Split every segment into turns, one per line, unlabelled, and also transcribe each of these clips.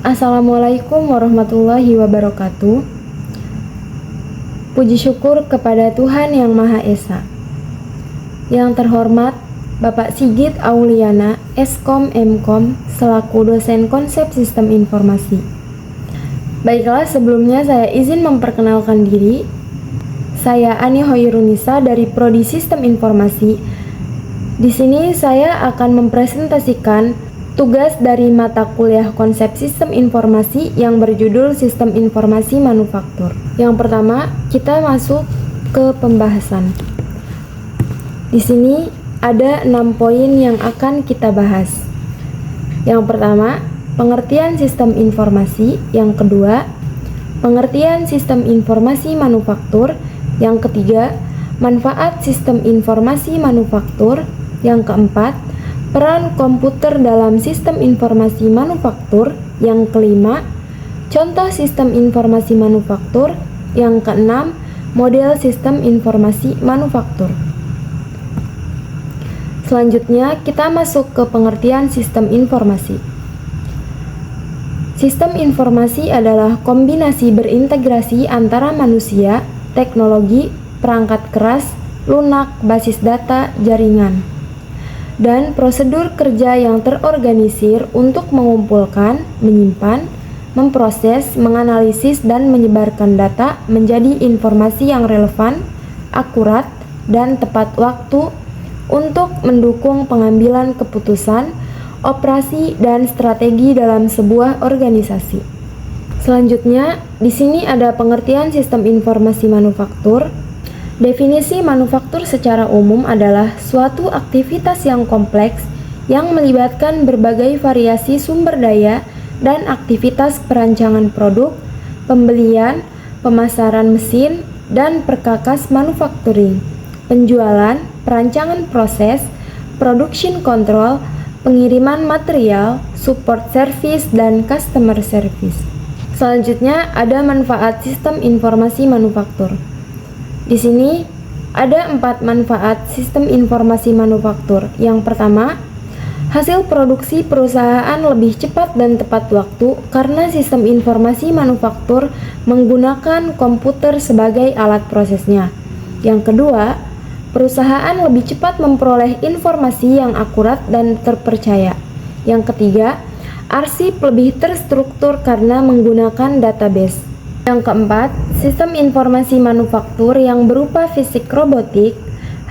Assalamualaikum warahmatullahi wabarakatuh. Puji syukur kepada Tuhan Yang Maha Esa. Yang terhormat Bapak Sigit Auliana, Eskom Mkom, selaku dosen konsep sistem informasi. Baiklah, sebelumnya saya izin memperkenalkan diri. Saya Ani Hoirunisa dari Prodi Sistem Informasi. Di sini saya akan mempresentasikan tugas dari mata kuliah konsep sistem informasi yang berjudul Sistem Informasi Manufaktur. Yang pertama, kita masuk ke pembahasan. Di sini ada 6 poin yang akan kita bahas. Yang pertama, pengertian sistem informasi. Yang kedua, pengertian sistem informasi manufaktur. Yang ketiga, manfaat sistem informasi manufaktur. Yang keempat, peran komputer dalam sistem informasi manufaktur. Yang kelima, contoh sistem informasi manufaktur. Yang keenam, model sistem informasi manufaktur. Selanjutnya, kita masuk ke pengertian sistem informasi. Sistem informasi adalah kombinasi berintegrasi antara manusia, teknologi, perangkat keras, lunak, basis data, jaringan, dan prosedur kerja yang terorganisir untuk mengumpulkan, menyimpan, memproses, menganalisis, dan menyebarkan data menjadi informasi yang relevan, akurat, dan tepat waktu untuk mendukung pengambilan keputusan, operasi, dan strategi dalam sebuah organisasi. Selanjutnya, di sini ada pengertian sistem informasi manufaktur. Definisi manufaktur secara umum adalah suatu aktivitas yang kompleks yang melibatkan berbagai variasi sumber daya dan aktivitas perancangan produk, pembelian, pemasaran mesin, dan perkakas manufacturing, penjualan, perancangan proses, production control, pengiriman material, support service, dan customer service. Selanjutnya ada manfaat sistem informasi manufaktur. Di sini ada 4 manfaat sistem informasi manufaktur. Yang pertama, hasil produksi perusahaan lebih cepat dan tepat waktu karena sistem informasi manufaktur menggunakan komputer sebagai alat prosesnya. Yang kedua, perusahaan lebih cepat memperoleh informasi yang akurat dan terpercaya. Yang ketiga, arsip lebih terstruktur karena menggunakan database. Yang keempat, sistem informasi manufaktur yang berupa fisik robotik,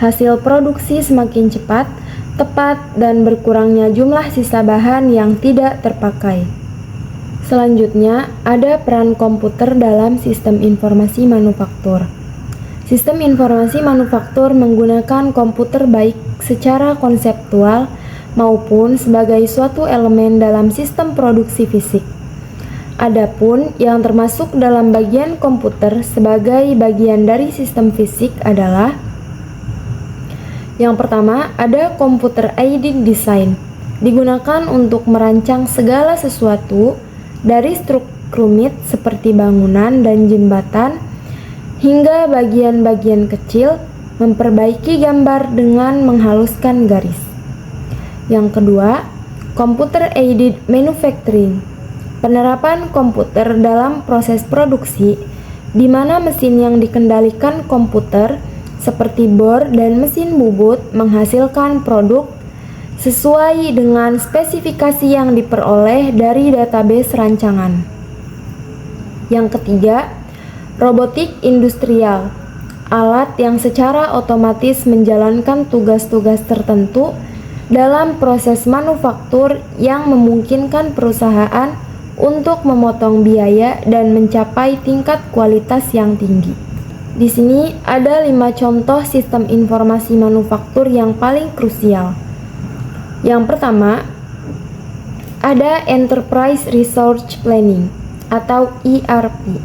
hasil produksi semakin cepat, tepat, dan berkurangnya jumlah sisa bahan yang tidak terpakai. Selanjutnya, ada peran komputer dalam sistem informasi manufaktur. Sistem informasi manufaktur menggunakan komputer baik secara konseptual maupun sebagai suatu elemen dalam sistem produksi fisik. Adapun yang termasuk dalam bagian komputer sebagai bagian dari sistem fisik adalah: yang pertama, ada computer aided design, digunakan untuk merancang segala sesuatu dari struktur rumit seperti bangunan dan jembatan hingga bagian-bagian kecil, memperbaiki gambar dengan menghaluskan garis. Yang kedua, computer aided manufacturing, penerapan komputer dalam proses produksi di mana mesin yang dikendalikan komputer seperti bor dan mesin bubut menghasilkan produk sesuai dengan spesifikasi yang diperoleh dari database rancangan. Yang ketiga, robotik industrial, alat yang secara otomatis menjalankan tugas-tugas tertentu dalam proses manufaktur yang memungkinkan perusahaan untuk memotong biaya dan mencapai tingkat kualitas yang tinggi. Di sini ada 5 contoh sistem informasi manufaktur yang paling krusial. Yang pertama, ada Enterprise Resource Planning atau ERP.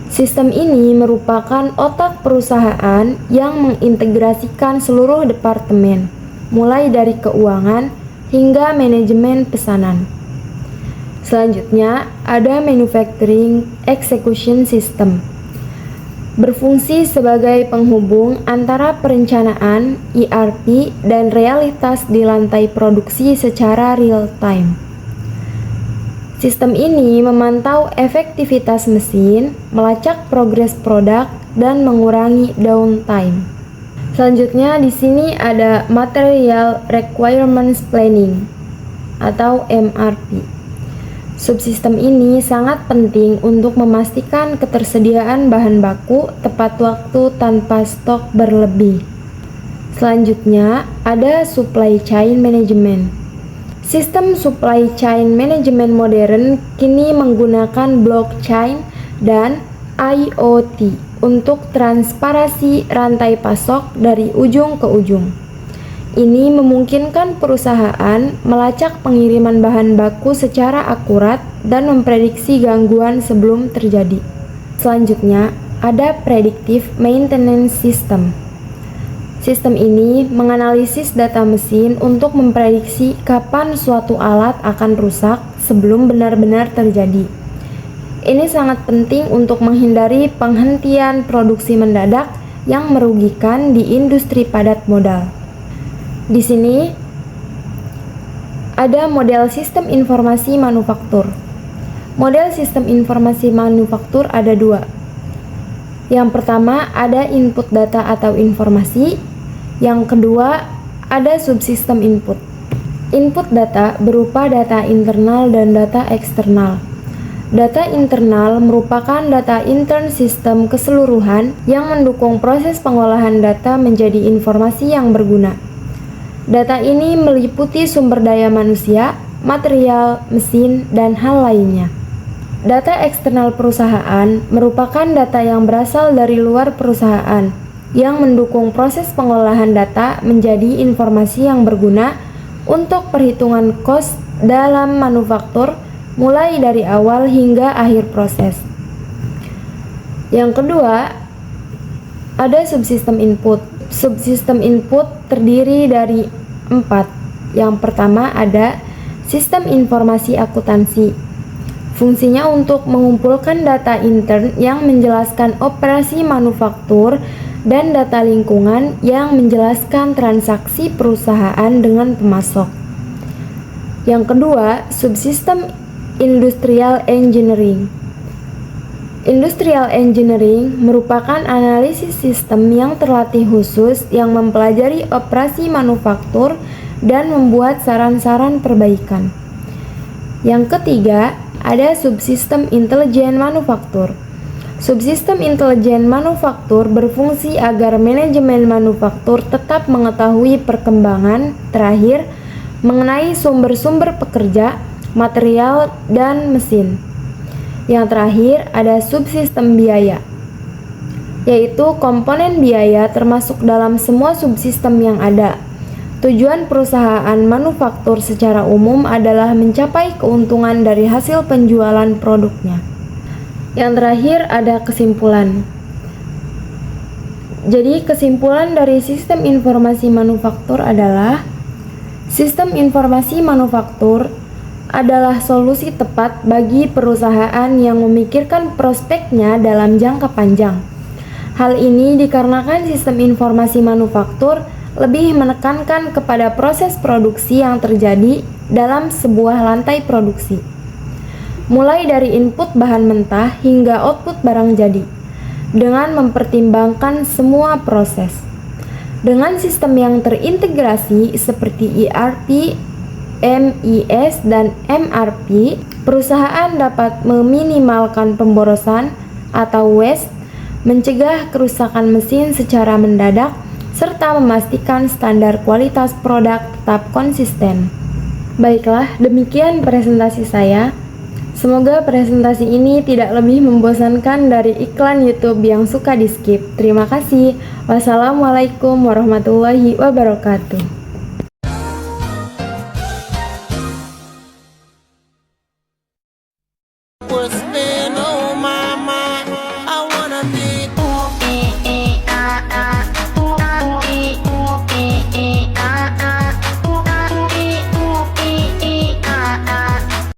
Sistem ini merupakan otak perusahaan yang mengintegrasikan seluruh departemen, mulai dari keuangan hingga manajemen pesanan. Selanjutnya, ada Manufacturing Execution System. Berfungsi sebagai penghubung antara perencanaan, ERP, dan realitas di lantai produksi secara real time. Sistem ini memantau efektivitas mesin, melacak progres produk, dan mengurangi downtime. Selanjutnya di sini ada Material Requirements Planning atau MRP. Subsistem ini sangat penting untuk memastikan ketersediaan bahan baku tepat waktu tanpa stok berlebih. Selanjutnya ada Supply Chain Management. Sistem supply chain management modern kini menggunakan blockchain dan IoT untuk transparansi rantai pasok dari ujung ke ujung. Ini memungkinkan perusahaan melacak pengiriman bahan baku secara akurat dan memprediksi gangguan sebelum terjadi. Selanjutnya, ada Predictive Maintenance System. Sistem ini menganalisis data mesin untuk memprediksi kapan suatu alat akan rusak sebelum benar-benar terjadi. Ini sangat penting untuk menghindari penghentian produksi mendadak yang merugikan di industri padat modal. Di sini ada model sistem informasi manufaktur. Model sistem informasi manufaktur ada dua. Yang pertama ada input data atau informasi. Yang kedua, ada subsistem input. Input data berupa data internal dan data eksternal. Data internal merupakan data intern sistem keseluruhan yang mendukung proses pengolahan data menjadi informasi yang berguna. Data ini meliputi sumber daya manusia, material, mesin, dan hal lainnya. Data eksternal perusahaan merupakan data yang berasal dari luar perusahaan, yang mendukung proses pengolahan data menjadi informasi yang berguna untuk perhitungan kos dalam manufaktur mulai dari awal hingga akhir proses. Yang kedua, ada subsistem input. Subsistem input terdiri dari 4. Yang pertama ada sistem informasi akuntansi. Fungsinya untuk mengumpulkan data intern yang menjelaskan operasi manufaktur dan data lingkungan yang menjelaskan transaksi perusahaan dengan pemasok. Yang kedua, subsistem industrial engineering. Industrial engineering merupakan analisis sistem yang terlatih khusus yang mempelajari operasi manufaktur dan membuat saran-saran perbaikan. Yang ketiga, ada subsistem intelijen manufaktur. Subsistem intelijen manufaktur berfungsi agar manajemen manufaktur tetap mengetahui perkembangan terakhir mengenai sumber-sumber pekerja, material, dan mesin. Yang terakhir ada subsistem biaya, yaitu komponen biaya termasuk dalam semua subsistem yang ada. Tujuan perusahaan manufaktur secara umum adalah mencapai keuntungan dari hasil penjualan produknya. Yang terakhir ada kesimpulan. Jadi kesimpulan dari sistem informasi manufaktur adalah sistem informasi manufaktur adalah solusi tepat bagi perusahaan yang memikirkan prospeknya dalam jangka panjang. Hal ini dikarenakan sistem informasi manufaktur lebih menekankan kepada proses produksi yang terjadi dalam sebuah lantai produksi, mulai dari input bahan mentah hingga output barang jadi, dengan mempertimbangkan semua proses. Dengan sistem yang terintegrasi seperti ERP, MES, dan MRP, perusahaan dapat meminimalkan pemborosan atau waste, mencegah kerusakan mesin secara mendadak, serta memastikan standar kualitas produk tetap konsisten. Baiklah, demikian presentasi saya. Semoga presentasi ini tidak lebih membosankan dari iklan YouTube yang suka di skip. Terima kasih. Wassalamualaikum warahmatullahi wabarakatuh.